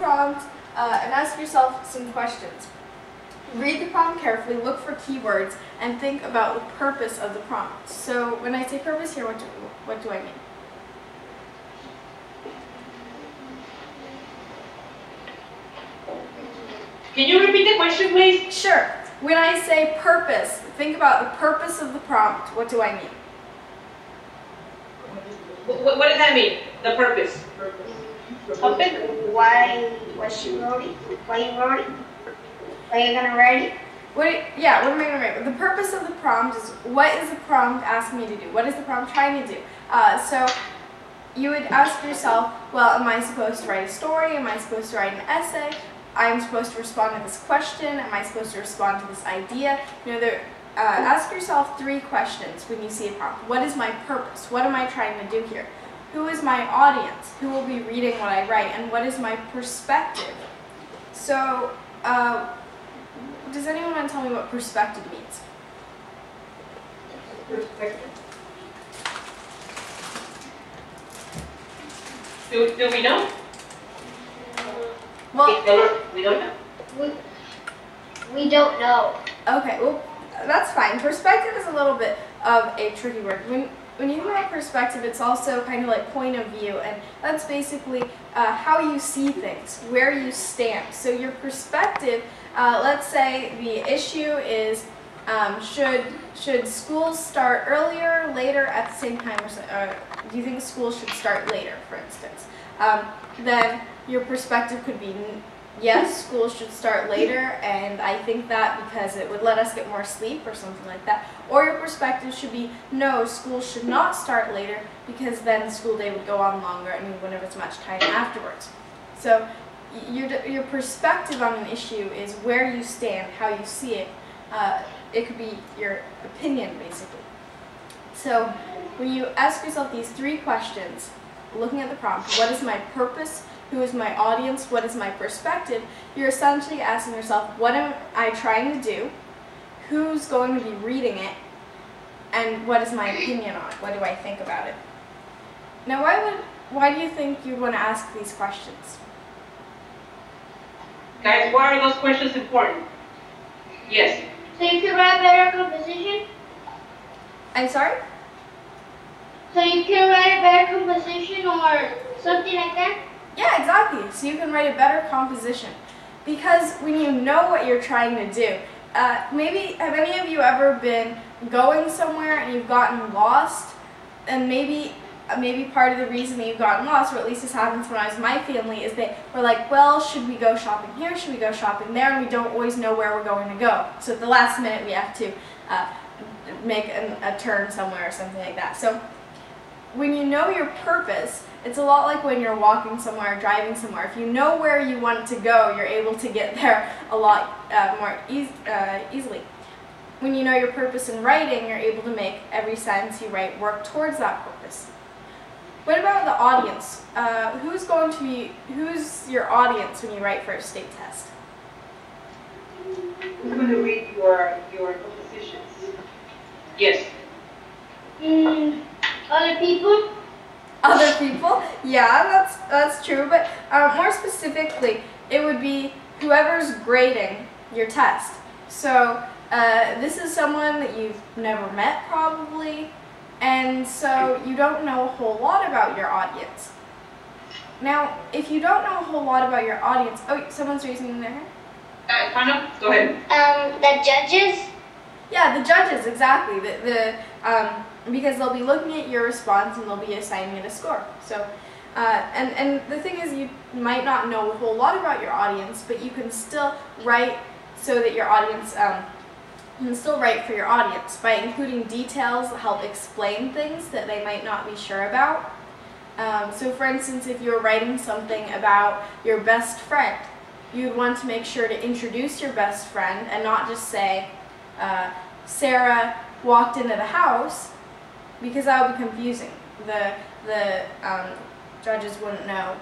prompt and ask yourself some questions. Read the prompt carefully, look for keywords, and think about the purpose of the prompt. So when I say purpose here, what do I mean? Can you repeat the question, please? Sure. When I say purpose, think about the purpose of the prompt. What do I mean? What does that mean? The purpose? Why she wrote it? Why you wrote it? Why you gonna write it? What am I going to write? The purpose of the prompt is, what is the prompt asking me to do? What is the prompt trying to do? So you would ask yourself, well, am I supposed to write a story? Am I supposed to write an essay? I'm supposed to respond to this question. Am I supposed to respond to this idea? Ask yourself 3 questions when you see a prompt. What is my purpose? What am I trying to do here? Who is my audience? Who will be reading what I write? And what is my perspective? So, does anyone want to tell me what perspective means? Perspective. Do we know? Well, we don't know. We don't know. okay, well, that's fine. Perspective is a little bit of a tricky word. When you think about perspective, it's also kind of like point of view, and that's basically how you see things, where you stand. So your perspective, let's say the issue is should schools start earlier, later, at the same time, or do you think schools should start later, for instance? Then your perspective could be, yes, schools should start later, and I think that because it would let us get more sleep or something like that. Or your perspective should be, no, schools should not start later because then the school day would go on longer and we wouldn't have as much time afterwards. So your perspective on an issue is where you stand, how you see it. It could be your opinion, basically. So when you ask yourself these 3 questions, looking at the prompt, what is my purpose? Who is my audience? What is my perspective? You're essentially asking yourself, what am I trying to do? Who's going to be reading it? And what is my opinion on it? What do I think about it? Now, why do you think you'd want to ask these questions? Guys, why are those questions important? Yes. So you can write better composition? I'm sorry? So you can write a better composition or something like that? Yeah, exactly. So you can write a better composition. Because when you know what you're trying to do, have any of you ever been going somewhere and you've gotten lost? And maybe part of the reason that you've gotten lost, or at least this happens when I was with my family, is that we're like, well, should we go shopping here? Should we go shopping there? And we don't always know where we're going to go. So at the last minute, we have to make a turn somewhere or something like that. So when you know your purpose, it's a lot like when you're walking somewhere, driving somewhere. If you know where you want to go, you're able to get there a lot more easily. When you know your purpose in writing, you're able to make every sentence you write work towards that purpose. What about the audience? Who's your audience when you write for a state test? Who's going to read your compositions? Yes. Other people? Other people? Yeah, that's true, but more specifically, it would be whoever's grading your test. So this is someone that you've never met probably, and so you don't know a whole lot about your audience. Now, if you don't know a whole lot about your audience, oh, someone's raising their hand? Hannah, go ahead. The judges? Yeah, the judges, exactly. Because they'll be looking at your response and they'll be assigning it a score. So, and the thing is, you might not know a whole lot about your audience, but you can still write so that your audience, you can still write for your audience by including details that help explain things that they might not be sure about. So for instance, if you're writing something about your best friend, you'd want to make sure to introduce your best friend and not just say, Sarah walked into the house, because that would be confusing. The judges wouldn't know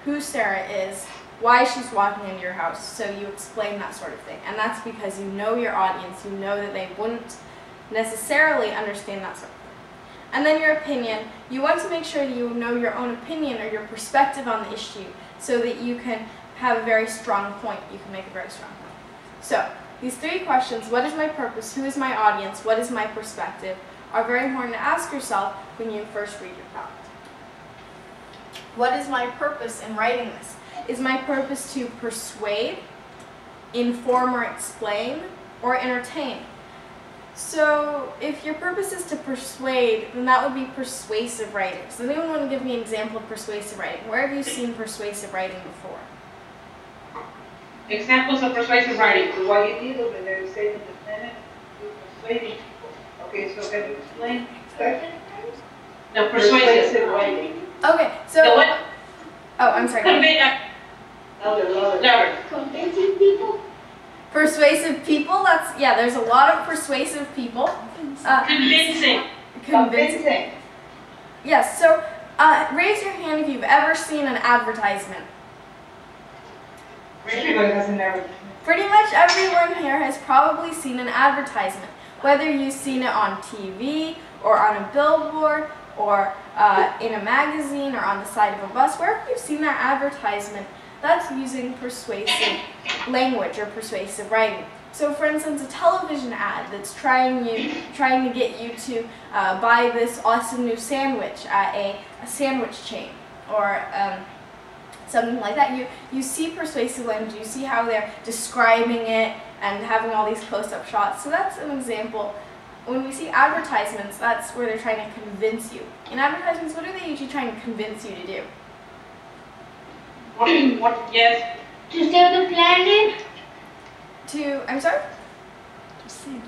who Sarah is, why she's walking into your house, so you explain that sort of thing. And that's because you know your audience, you know that they wouldn't necessarily understand that sort of thing. And then your opinion, you want to make sure that you know your own opinion or your perspective on the issue so that you can have a very strong point. You can make a very strong point. So these 3 questions, what is my purpose, who is my audience, what is my perspective, are very important to ask yourself when you first read your prompt. What is my purpose in writing this? Is my purpose to persuade, inform or explain, or entertain? So if your purpose is to persuade, then that would be persuasive writing. So anyone want to give me an example of persuasive writing? Where have you seen persuasive writing before? Examples of persuasive writing. Why you need them, and they're saving the planet, you're persuading people. Okay, so can you explain that? No, persuasive. writing. Okay, so... No, what? Oh, I'm sorry. Louder. Convincing people. Persuasive people, that's, yeah, there's a lot of persuasive people. Convincing. Convincing. Yes, so raise your hand if you've ever seen an advertisement. Everybody has an advertisement. Pretty much everyone here has probably seen an advertisement, whether you've seen it on TV or on a billboard or in a magazine or on the side of a bus. Wherever you've seen that advertisement, that's using persuasive language or persuasive writing. So for instance, a television ad that's trying to get you to buy this awesome new sandwich at a sandwich chain, or something like that. You see persuasive language, you see how they're describing it and having all these close-up shots. So that's an example. When we see advertisements, that's where they're trying to convince you. In advertisements, what are they usually trying to convince you to do? What? Yes. To save the planet. I'm sorry?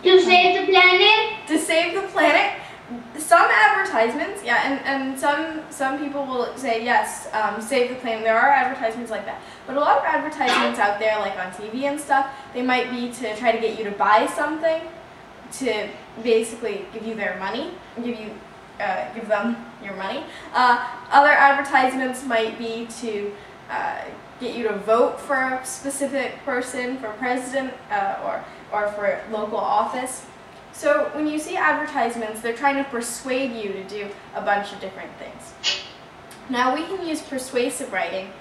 To save the planet. To save the planet. Some advertisements, yeah, and some people will say, yes, save the planet. There are advertisements like that. But a lot of advertisements out there, like on TV and stuff, they might be to try to get you to buy something, to basically give you their money, give them your money. Other advertisements might be to get you to vote for a specific person, for president, or for local office. So when you see advertisements, they're trying to persuade you to do a bunch of different things. Now we can use persuasive writing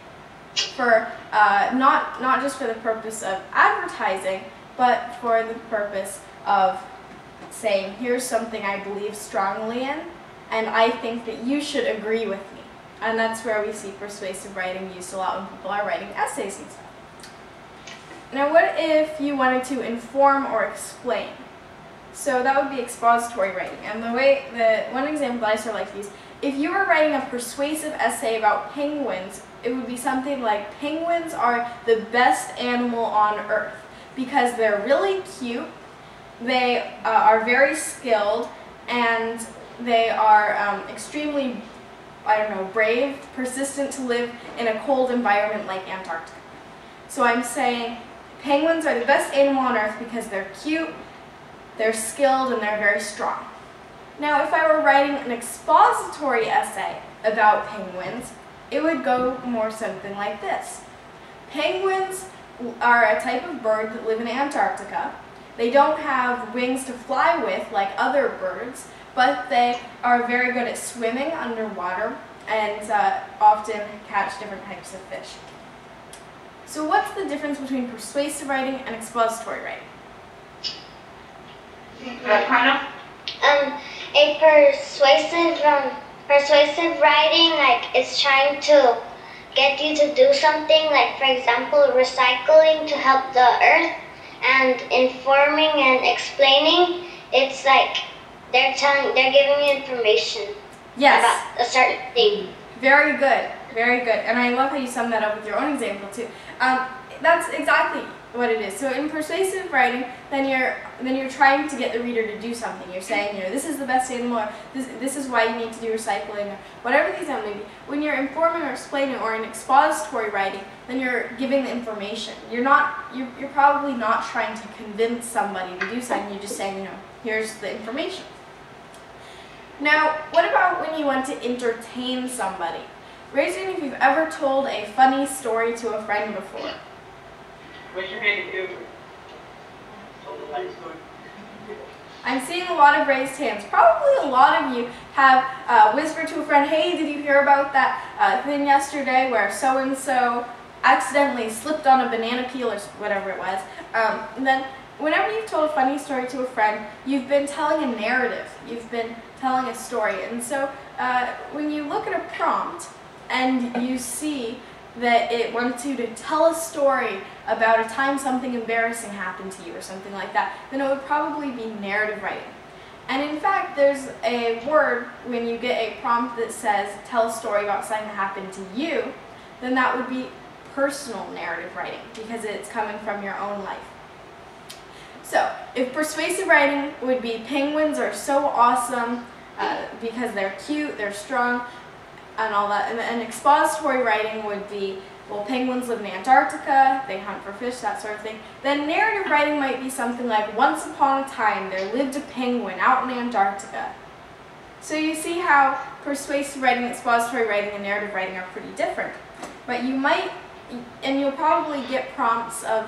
for not just for the purpose of advertising, but for the purpose of saying, here's something I believe strongly in, and I think that you should agree with me. And that's where we see persuasive writing used a lot when people are writing essays and stuff. Now what if you wanted to inform or explain? So that would be expository writing. And one example that I sort of like to use, if you were writing a persuasive essay about penguins, it would be something like, penguins are the best animal on earth because they're really cute, they are very skilled, and they are extremely, brave, persistent to live in a cold environment like Antarctica. So I'm saying penguins are the best animal on earth because they're cute, they're skilled, and they're very strong. Now, if I were writing an expository essay about penguins, it would go more something like this. Penguins are a type of bird that live in Antarctica. They don't have wings to fly with like other birds, but they are very good at swimming underwater and often catch different types of fish. So what's the difference between persuasive writing and expository writing? A persuasive writing, like, is trying to get you to do something, like, for example, recycling to help the earth, and informing and explaining, it's like they're giving you information about a certain thing. Very good, very good. And I love how you summed that up with your own example too. That's exactly what it is. So in persuasive writing, then you're trying to get the reader to do something. You're saying, this is the best animal, or this is why you need to do recycling, or whatever these may be. When you're informing or explaining, or in expository writing, then you're giving the information. You're probably not trying to convince somebody to do something. You're just saying, here's the information. Now, what about when you want to entertain somebody? Raise your hand if you've ever told a funny story to a friend before. Raise your hand if you ever told a funny story. I'm seeing a lot of raised hands. Probably a lot of you have whispered to a friend, hey, did you hear about that thing yesterday where so-and-so accidentally slipped on a banana peel or whatever it was, and then whenever you've told a funny story to a friend, you've been telling a narrative, you've been telling a story. And so when you look at a prompt and you see that it wants you to tell a story about a time something embarrassing happened to you or something like that, then it would probably be narrative writing. And in fact, there's a word when you get a prompt that says tell a story about something that happened to you, then that would be personal narrative writing because it's coming from your own life. So, if persuasive writing would be penguins are so awesome because they're cute, they're strong, and all that, and expository writing would be, well, penguins live in Antarctica, they hunt for fish, that sort of thing. Then narrative writing might be something like, once upon a time there lived a penguin out in Antarctica. So you see how persuasive writing, expository writing, and narrative writing are pretty different. But you might, and you'll probably get prompts of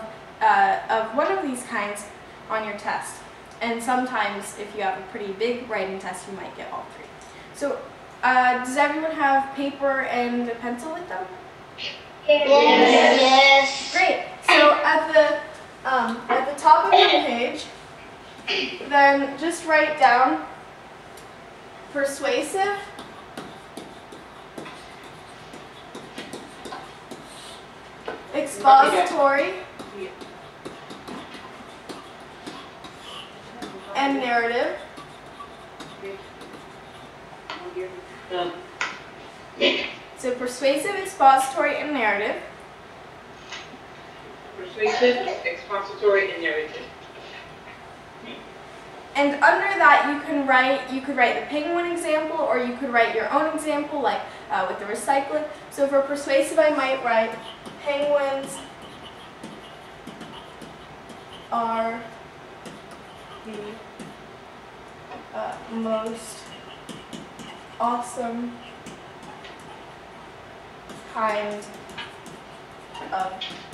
one of these kinds on your test. And sometimes, if you have a pretty big writing test, you might get all three. So, does everyone have paper and a pencil with them? Yes. Great. So at the top of your page, then just write down persuasive, expository, and narrative. So persuasive, expository, and narrative. Persuasive, expository, and narrative. And under that, you could write the penguin example, or you could write your own example, like with the recycling. So for persuasive, I might write penguins are the most awesome kind of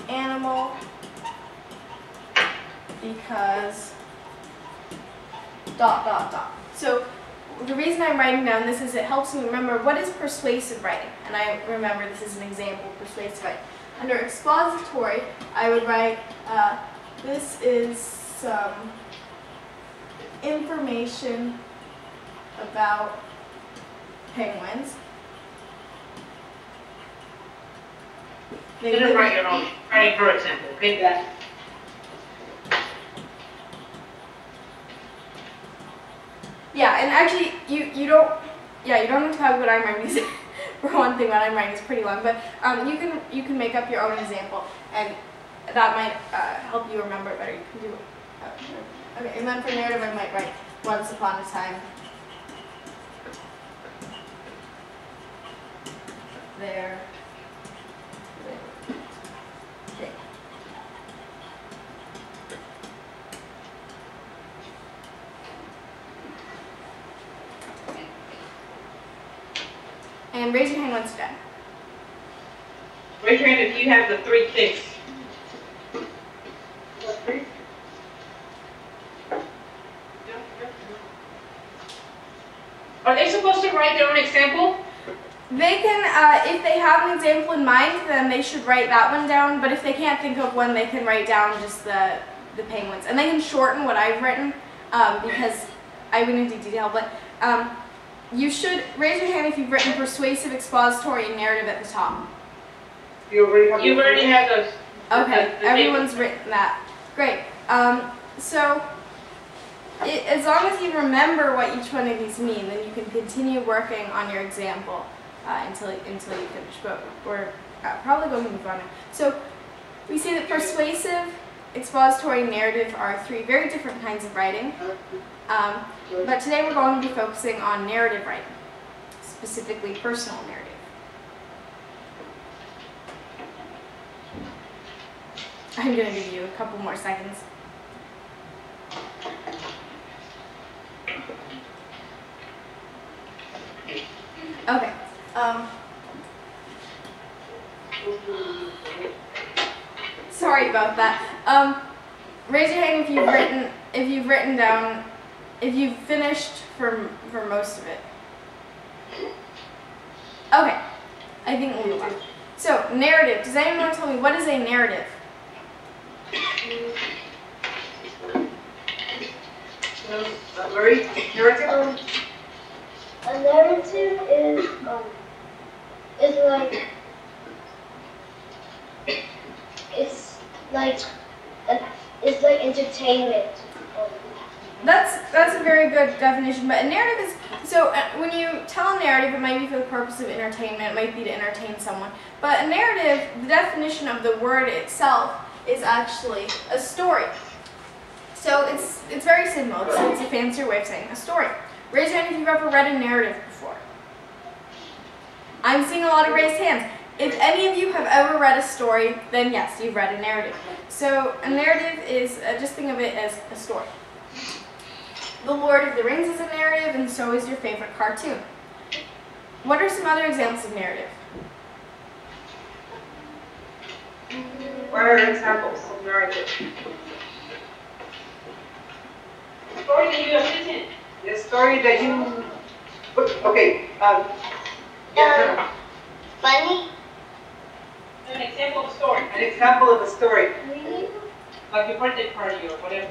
animal because ... So the reason I'm writing down this is it helps me remember what is persuasive writing, and I remember this is an example of persuasive writing. Under expository, I would write this is some information about penguins. You didn't write your own. Write for example. Okay, that. Yeah, and actually, you don't have to have what I'm writing because for one thing, what I'm writing is pretty long. But you can make up your own example, and that might help you remember it better. You can do it. Okay, and then for narrative, I might write once upon a time. There. Okay. And raise your hand once you're done. Raise your hand if you have the 3 things. Are they supposed to write their own example? They can, if they have an example in mind, then they should write that one down. But if they can't think of one, they can write down just the penguins. And they can shorten what I've written because I went into detail. But you should raise your hand if you've written persuasive, expository, and narrative at the top. You already have those. Okay, everyone's written that. Great. So as long as you remember what each one of these mean, then you can continue working on your example until you finish. But we're probably going to move on now. So we see that persuasive, expository, and narrative are 3 very different kinds of writing. But today we're going to be focusing on narrative writing, specifically personal narrative. I'm going to give you a couple more seconds. Okay. Sorry about that. Raise your hand if you've written down, if you've finished for most of it. Okay. I think we'll move on. So, narrative. Does anyone want to tell me what is a narrative? Marie, narrative? A narrative is like it's like entertainment. That's a very good definition, but a narrative is, so when you tell a narrative, it might be for the purpose of entertainment, it might be to entertain someone, but a narrative, the definition of the word itself is actually a story. So it's very simple, it's a fancier way of saying a story. Raise your hand if you've ever read a narrative before. I'm seeing a lot of raised hands. If any of you have ever read a story, then yes, you've read a narrative. So a narrative is, just think of it as a story. The Lord of the Rings is a narrative, and so is your favorite cartoon. What are some other examples of narrative? What are examples of narrative? Story that you have written. The story that you... Okay, Funny? An example of a story. an example of a story. Like your birthday party or whatever.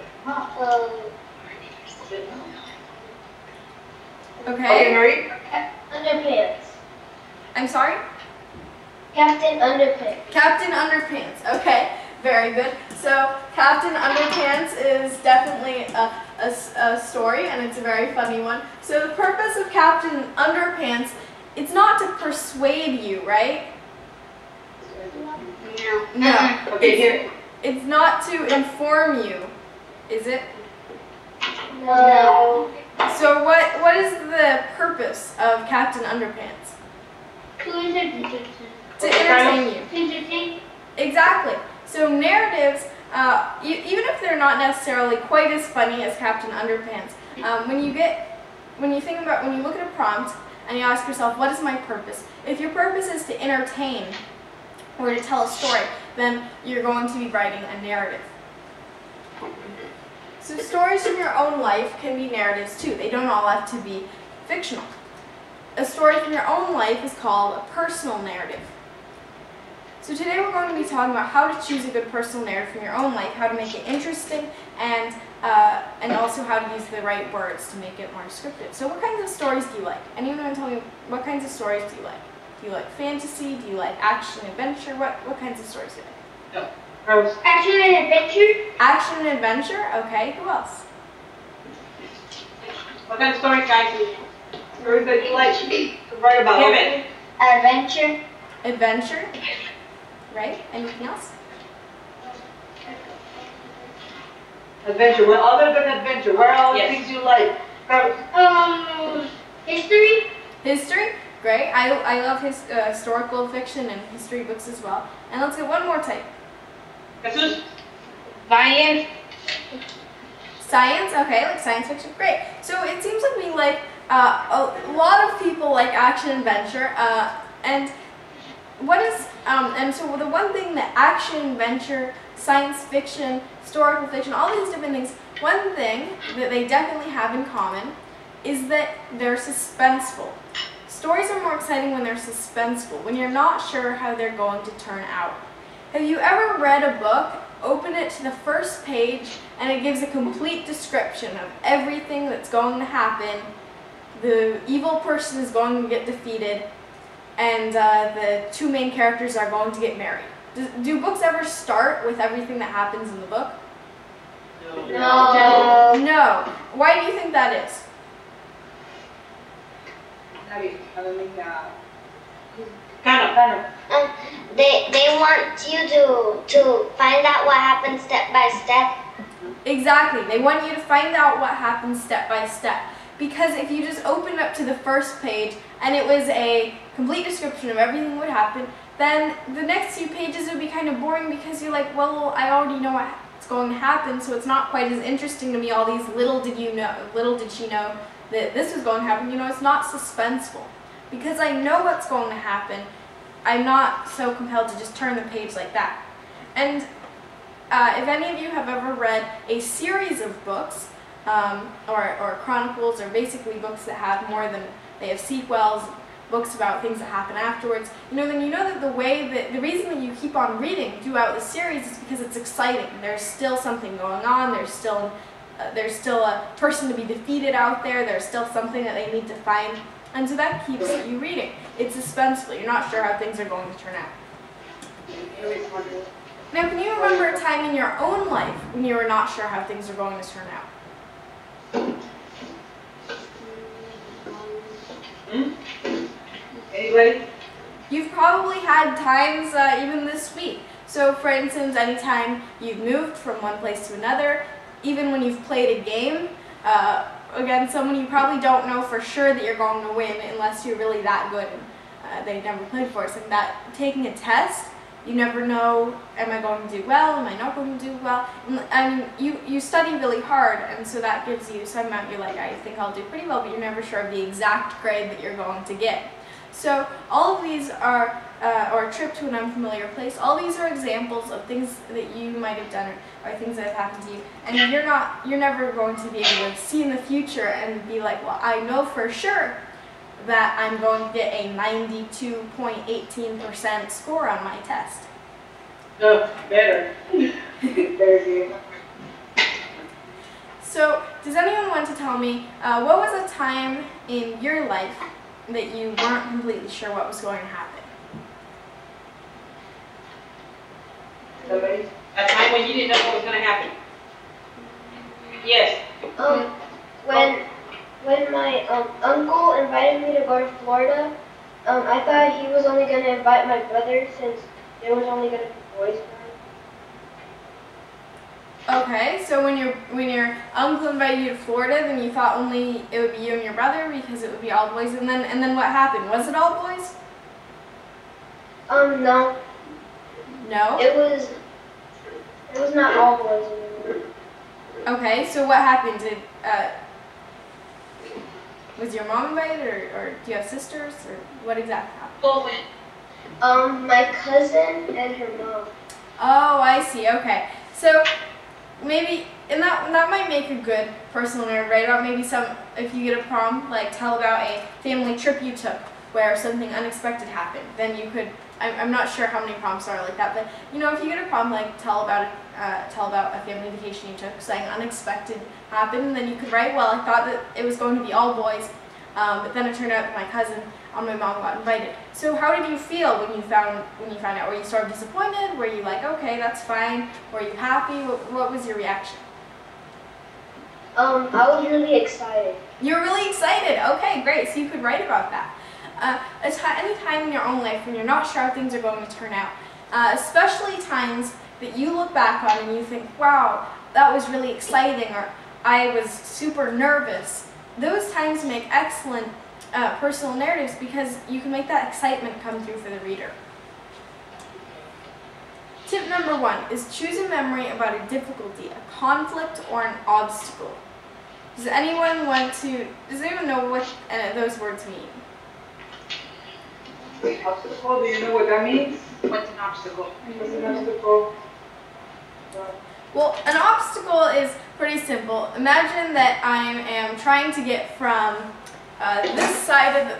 Okay, Okay, Marie? Underpants. I'm sorry? Captain Underpants. Captain Underpants. Okay, very good. So Captain Underpants is definitely a story, and it's a very funny one. So the purpose of Captain Underpants, it's not to persuade you, right? No. Okay, here. It's not to inform you, is it? No. So what is the purpose of Captain Underpants? To entertain you. Exactly. So narratives, even if they're not necessarily quite as funny as Captain Underpants, when you look at a prompt and you ask yourself, what is my purpose? If your purpose is to entertain or to tell a story, then you're going to be writing a narrative. So stories from your own life can be narratives too. They don't all have to be fictional. A story from your own life is called a personal narrative. So today we're going to be talking about how to choose a good personal narrative from your own life, how to make it interesting, and also how to use the right words to make it more descriptive. So what kinds of stories do you like? Anyone want to tell me what kinds of stories do you like? Do you like fantasy? Do you like action, adventure? What kinds of stories do you like? Rose. Action and adventure. Action and adventure? Okay, who else? What kind of story guys do you? Stories that you like to write about. Give it. Adventure. Adventure? Right? Anything else? Adventure. Well, other than adventure, what are all the Yes. things you like? Rose. History. History? Great. I love historical fiction and history books as well. And let's get one more type. Jesus. Science. Science? Okay, like science fiction. Great. So it seems like we like, a lot of people like action adventure. And so the one thing that action, adventure, science fiction, historical fiction, all these different things, one thing that they definitely have in common is that they're suspenseful. Stories are more exciting when they're suspenseful, when you're not sure how they're going to turn out. Have you ever read a book, open it to the first page, and it gives a complete description of everything that's going to happen, the evil person is going to get defeated, and the two main characters are going to get married? Do books ever start with everything that happens in the book? No. No. Why do you think that is? Kind of. They want you to find out what happens step by step. Exactly. They want you to find out what happens step by step. Because if you just opened up to the first page and it was a complete description of everything that would happen, then the next few pages would be kind of boring because you're like, well, I already know what's going to happen, so it's not quite as interesting to me. All these little did she know that this was going to happen. You know, it's not suspenseful. Because I know what's going to happen, I'm not so compelled to just turn the page like that. And if any of you have ever read a series of books, or chronicles, or basically books that have more than, they have sequels, books about things that happen afterwards, then you know that the reason that you keep on reading throughout the series is because it's exciting. There's still something going on. There's still a person to be defeated out there. There's still something that they need to find, and so that keeps you reading. It's suspenseful. You're not sure how things are going to turn out. Now, can you remember a time in your own life when you were not sure how things are going to turn out? Anybody? You've probably had times even this week. So for instance, anytime you've moved from one place to another, even when you've played a game against someone, you probably don't know for sure that you're going to win unless you're really that good and they've never played before. So that taking a test, you never know, am I going to do well, am I not going to do well? And you study really hard, and so that gives you some amount, you're like, I think I'll do pretty well, but you're never sure of the exact grade that you're going to get. So all of these are, or a trip to an unfamiliar place, all these are examples of things that you might have done or things that have happened to you. And you're never going to be able to see in the future and be like, well, I know for sure that I'm going to get a 92.18% score on my test. No, better. Better game. So, does anyone want to tell me, what was a time in your life that you weren't completely sure what was going to happen? Somebody? A time when you didn't know what was going to happen. Yes. When my uncle invited me to go to Florida, I thought he was only going to invite my brother since there was only going to be boys around. Okay, so when your uncle invited you to Florida, then you thought only it would be you and your brother because it would be all boys, and then what happened? Was it all boys? No. No? It was not all boys anymore. Okay, so what happened? Was your mom invited, or do you have sisters, or what exactly happened? Who went? My cousin and her mom. Oh, I see. Okay, so maybe, and that might make a good personal narrative, right? About maybe if you get a prom, like tell about a family trip you took where something unexpected happened. Then you could. I'm not sure how many prompts are like that, but if you get a prom, like tell about a family vacation you took, something unexpected happened, and then you could write, well, I thought that it was going to be all boys, but then it turned out that my cousin and my mom got invited. So how did you feel when you found out? Were you sort of disappointed? Were you like, okay, that's fine? Were you happy? What was your reaction? I was really excited. You were really excited. Okay, great. So you could write about that. Any time in your own life when you're not sure how things are going to turn out, especially times that you look back on and you think, wow, that was really exciting, or I was super nervous. Those times make excellent personal narratives because you can make that excitement come through for the reader. Tip number 1 is choose a memory about a difficulty, a conflict, or an obstacle. Does anyone know what those words mean? Obstacle, do you know what that means? What's an obstacle? What's an obstacle? Well, an obstacle is pretty simple. Imagine that I am trying to get from this side of the...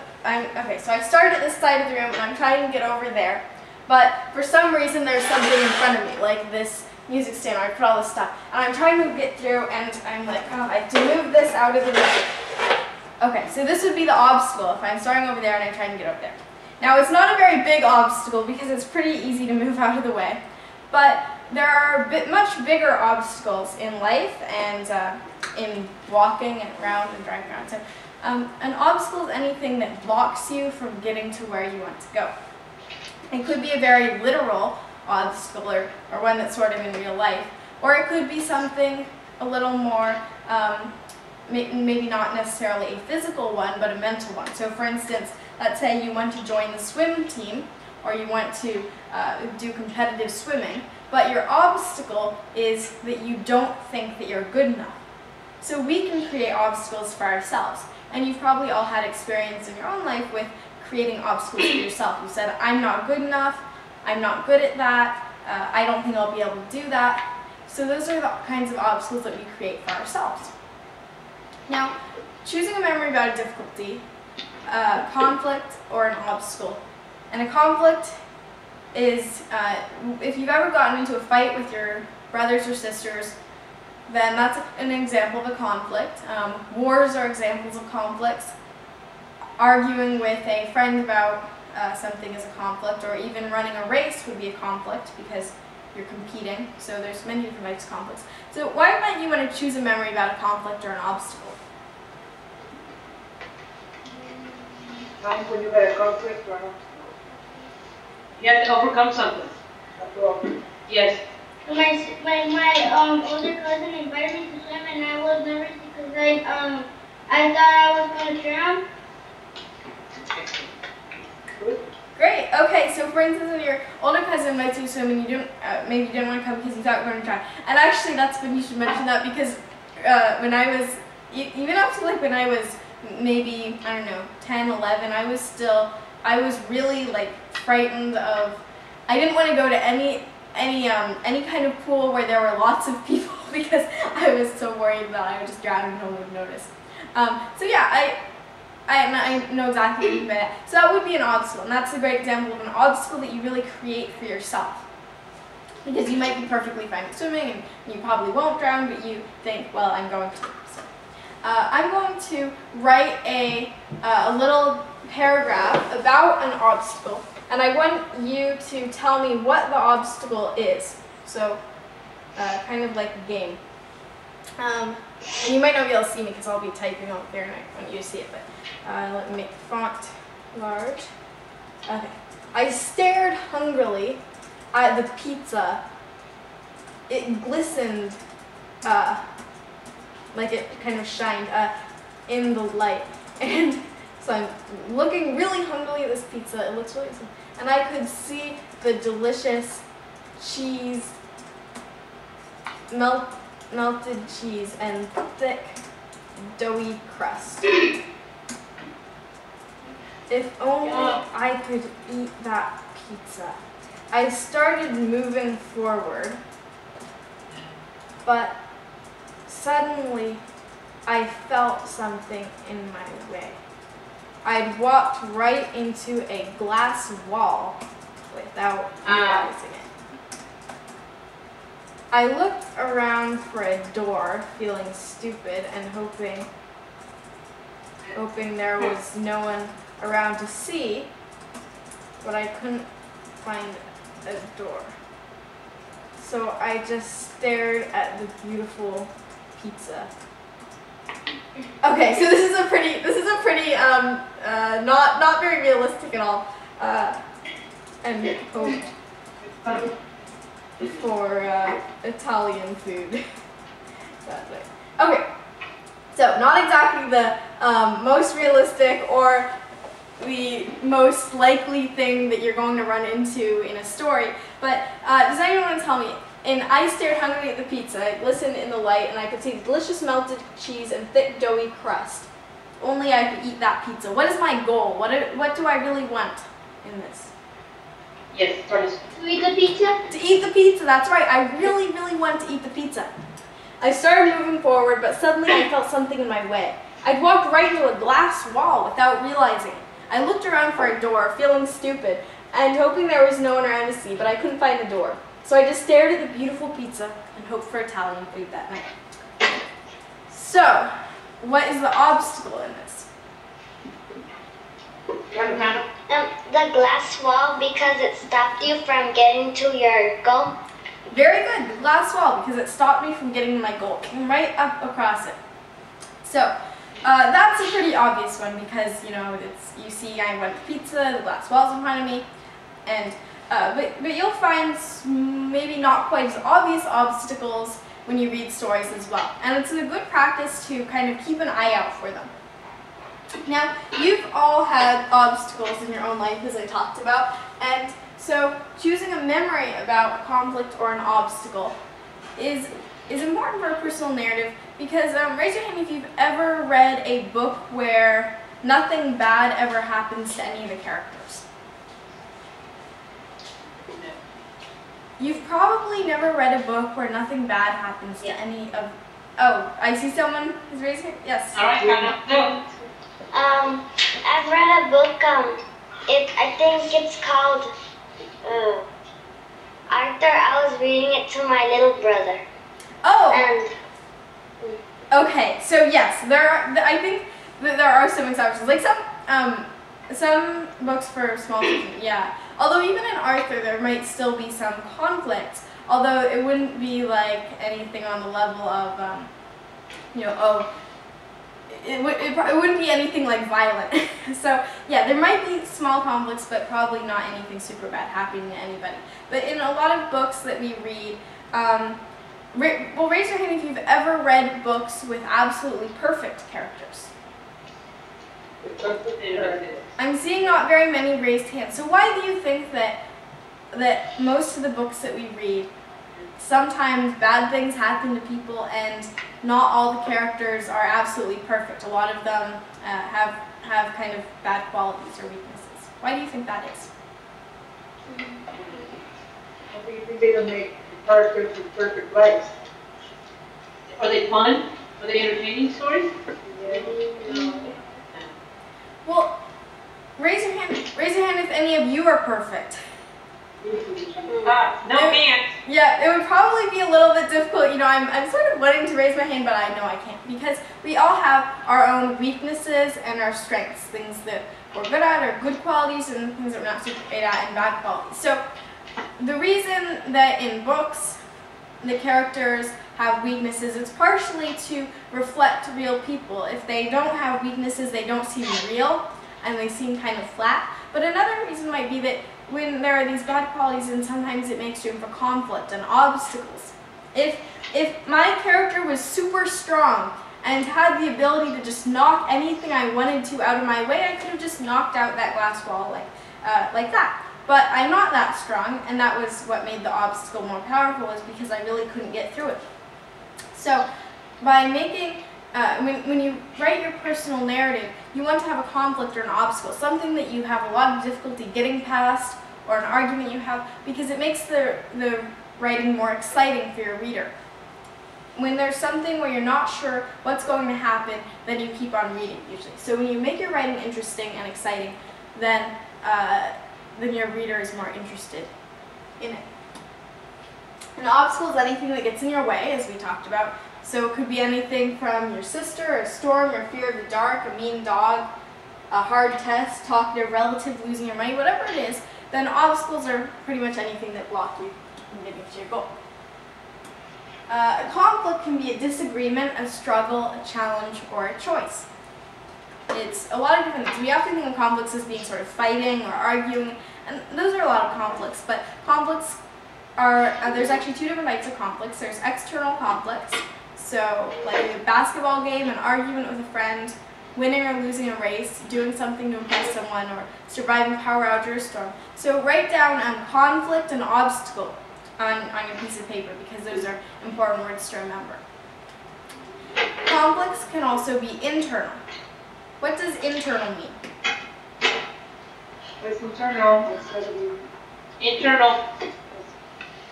so I start at this side of the room and I'm trying to get over there. But for some reason there's something in front of me, like this music stand where I put all this stuff. And I'm trying to get through and I'm like, oh, I have to move this out of the way. Okay, so this would be the obstacle if I'm starting over there and I'm trying to get over there. Now, it's not a very big obstacle because it's pretty easy to move out of the way, but there are much bigger obstacles in life and in walking and around and driving around. So, an obstacle is anything that blocks you from getting to where you want to go. It could be a very literal obstacle or one that's sort of in real life, or it could be something a little more, maybe not necessarily a physical one, but a mental one. So, for instance, let's say you want to join the swim team, or you want to do competitive swimming, but your obstacle is that you don't think that you're good enough. So we can create obstacles for ourselves, and you've probably all had experience in your own life with creating obstacles for yourself. You said, I'm not good enough, I'm not good at that, I don't think I'll be able to do that. So those are the kinds of obstacles that we create for ourselves. Now, choosing a memory about a difficulty, conflict or an obstacle. And a conflict is, if you've ever gotten into a fight with your brothers or sisters, then that's an example of a conflict. Wars are examples of conflicts. Arguing with a friend about something is a conflict, or even running a race would be a conflict because you're competing. So there's many different types of conflicts. So why might you want to choose a memory about a conflict or an obstacle? Times when you had a conflict or an obstacle. You have to overcome something. After all, Yes. My older cousin invited me to swim, and I was nervous because I thought I was going to drown. Great. Okay. So for instance, if your older cousin invites you to swim and you don't, maybe you didn't want to come because you thought you were going to drown. And actually, that's when you should mention that, because when I was, even up to like when I was maybe, I don't know, 10, 11, I was really like frightened of, I didn't want to go to any kind of pool where there were lots of people because I was so worried that I would just drown and no one would notice. So yeah, I know exactly what you mean by that. So that would be an obstacle, and that's a great example of an obstacle that you really create for yourself. Because you might be perfectly fine at swimming, and you probably won't drown, but you think, well, I'm going to. So, I'm going to write a little paragraph about an obstacle, and I want you to tell me what the obstacle is. So, kind of like a game. And you might not be able to see me because I'll be typing out there and I want you to see it, but let me make the font large. Okay. I stared hungrily at the pizza. It glistened, like it kind of shined in the light. And so I'm looking really hungrily at this pizza. It looks really good. And I could see the delicious cheese, melted cheese and thick, doughy crust. If only I could eat that pizza. I started moving forward, but suddenly I felt something in my way. I'd walked right into a glass wall without realizing it. I looked around for a door, feeling stupid and hoping there was no one around to see, but I couldn't find a door. So I just stared at the beautiful pizza. Okay, so this is a pretty not very realistic at all, and hoped for Italian food. That's right. Okay, so not exactly the most realistic or the most likely thing that you're going to run into in a story, but does anyone want to tell me, I stared hungrily at the pizza, I glistened in the light, and I could see the delicious melted cheese and thick doughy crust. Only I could eat that pizza. What is my goal? What do I really want in this? Yes, Tortoise. To eat the pizza? To eat the pizza, that's right. I really, really want to eat the pizza. I started moving forward, but suddenly I felt something in my way. I'd walked right into a glass wall without realizing it. I looked around for a door, feeling stupid, and hoping there was no one around to see, but I couldn't find the door. So I just stared at the beautiful pizza and hoped for Italian food that night. So, what is the obstacle in this? The glass wall, because it stopped you from getting to your goal. Very good, the glass wall, because it stopped me from getting to my goal. Came right up across it. So, that's a pretty obvious one because, you know, you see I went pizza, the glass wall's in front of me, and but you'll find maybe not quite as obvious obstacles when you read stories as well. And it's a good practice to kind of keep an eye out for them. Now, you've all had obstacles in your own life, as I talked about, and so choosing a memory about a conflict or an obstacle is important for a personal narrative because raise your hand if you've ever read a book where nothing bad ever happens to any of the characters. You've probably never read a book where nothing bad happens to any of... Oh, I see someone who's raising... Yes. All right, Hannah. No. I've read a book. I think it's called Arthur. I was reading it to my little brother. Oh. And Okay, so yes, I think that there are some exceptions, like some books for small children, yeah. Although even in Arthur, there might still be some conflict, although it wouldn't be like anything on the level of, it wouldn't be anything like violent. So yeah, there might be small conflicts, but probably not anything super bad happening to anybody. But in a lot of books that we read, well, raise your hand if you've ever read books with absolutely perfect characters. I'm seeing not very many raised hands. So why do you think that most of the books that we read, sometimes bad things happen to people and not all the characters are absolutely perfect? A lot of them have kind of bad qualities or weaknesses. Why do you think that is? I think they don't make characters with perfect lives. Are they fun? Are they entertaining stories? Well, raise your hand if any of you are perfect. No man. Yeah, it would probably be a little bit difficult. You know, I'm sort of wanting to raise my hand, but I know I can't, because we all have our own weaknesses and our strengths, things that we're good at, or good qualities, and things that we're not super great at, and bad qualities. So the reason that in books the characters have weaknesses, it's partially to reflect real people. If they don't have weaknesses, they don't seem real, and they seem kind of flat. But another reason might be that when there are these bad qualities, and sometimes it makes room for conflict and obstacles. If my character was super strong and had the ability to just knock anything I wanted to out of my way, I could have just knocked out that glass wall like that. But I'm not that strong, and that was what made the obstacle more powerful, is because I really couldn't get through it. So by making, when you write your personal narrative, you want to have a conflict or an obstacle, something that you have a lot of difficulty getting past, or an argument you have, because it makes the writing more exciting for your reader. When there's something where you're not sure what's going to happen, then you keep on reading usually. So when you make your writing interesting and exciting, then your reader is more interested in it. An obstacle is anything that gets in your way, as we talked about. So it could be anything from your sister, a storm, your fear of the dark, a mean dog, a hard test, talking to a relative, losing your money, whatever it is. Then obstacles are pretty much anything that block you from getting to your goal. A conflict can be a disagreement, a struggle, a challenge, or a choice. It's a lot of different things. We often think of conflicts as being sort of fighting or arguing, and those are a lot of conflicts, but conflicts are, there's actually two different types of conflicts. There's external conflicts, so like in a basketball game, an argument with a friend, winning or losing a race, doing something to impress someone, or surviving a power outage or a storm. So write down conflict and obstacle on your piece of paper, because those are important words to remember. Conflicts can also be internal. What does internal mean? What's internal? Internal.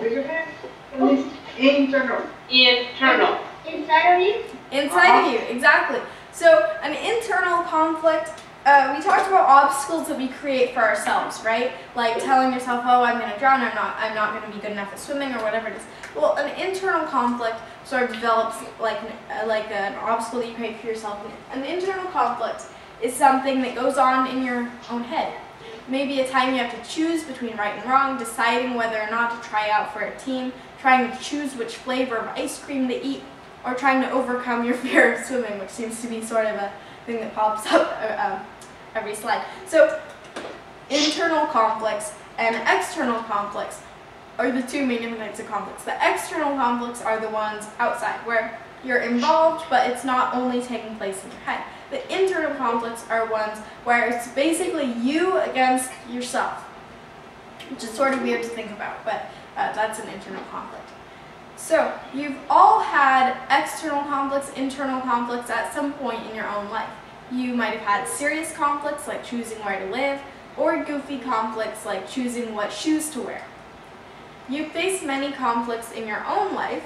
Raise your hand. Internal. Internal. inside of you? Inside of you, exactly. So an internal conflict, we talked about obstacles that we create for ourselves, right? Like telling yourself, oh, I'm going to drown, I'm not going to be good enough at swimming, or whatever it is. Well, an internal conflict sort of develops like an obstacle that you create for yourself. An internal conflict is something that goes on in your own head. Maybe a time you have to choose between right and wrong, deciding whether or not to try out for a team, trying to choose which flavor of ice cream to eat, or trying to overcome your fear of swimming, which seems to be sort of a thing that pops up every slide. So internal conflicts and external conflicts are the two main different types of conflicts. The external conflicts are the ones outside, where you're involved, but it's not only taking place in your head. The internal conflicts are ones where it's basically you against yourself, which is sort of weird to think about, but that's an internal conflict. So you've all had external conflicts, internal conflicts at some point in your own life. You might have had serious conflicts, like choosing where to live, or goofy conflicts, like choosing what shoes to wear. You've faced many conflicts in your own life.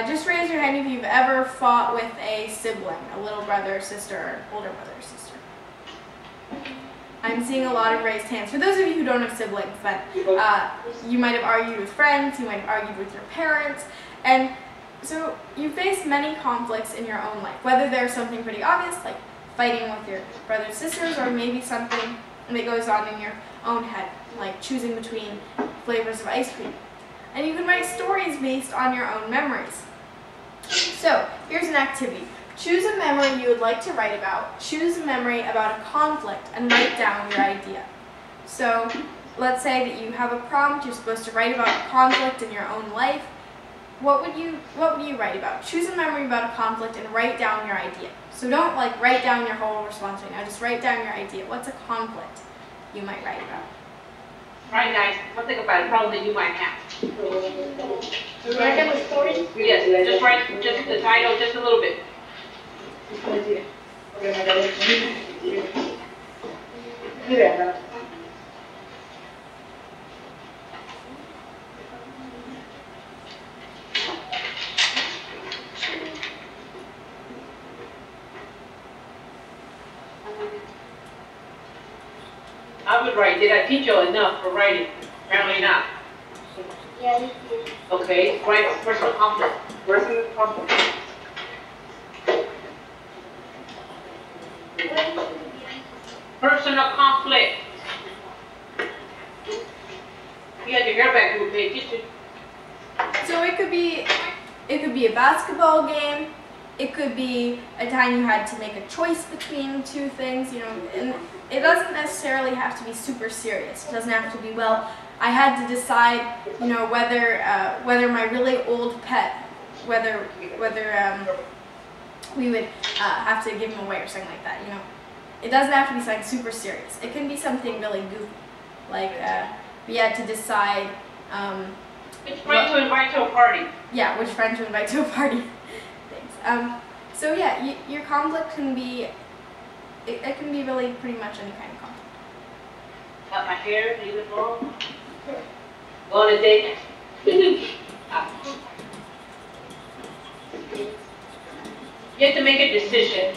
Just raise your hand if you've ever fought with a sibling, a little brother or sister, or an older brother or sister. I'm seeing a lot of raised hands. For those of you who don't have siblings, then you might have argued with friends, you might have argued with your parents, and so you face many conflicts in your own life, whether there's something pretty obvious, like fighting with your brothers and sisters, or maybe something that goes on in your own head, like choosing between flavors of ice cream. And you can write stories based on your own memories. So, here's an activity. Choose a memory you would like to write about, choose a memory about a conflict, and write down your idea. So, let's say that you have a prompt, you're supposed to write about a conflict in your own life. What would you write about? Choose a memory about a conflict and write down your idea. So don't like write down your whole response right now, just write down your idea. What's a conflict you might write about? Right, guys, one thing about a problem that you might have. To write them a story? Yes, just write just the title, just a little bit. I would write, did I teach you enough for writing? Apparently not. Yeah. Okay, write personal conflict. Personal conflict. Personal conflict. You had your hair back, you would pay attention. So it could be a basketball game. It could be a time you had to make a choice between two things, you know, and it doesn't necessarily have to be super serious. It doesn't have to be, well, I had to decide, you know, whether my really old pet, whether we would have to give him away or something like that, you know. It doesn't have to be something super serious. It can be something really goofy, like we had to decide Which friend to invite to a party? Yeah, which friend to invite to a party. Thanks. So yeah, your conflict can be, it can be really pretty much any kind of conflict. Cut my hair, leave it long. Go on a date. You have to make a decision.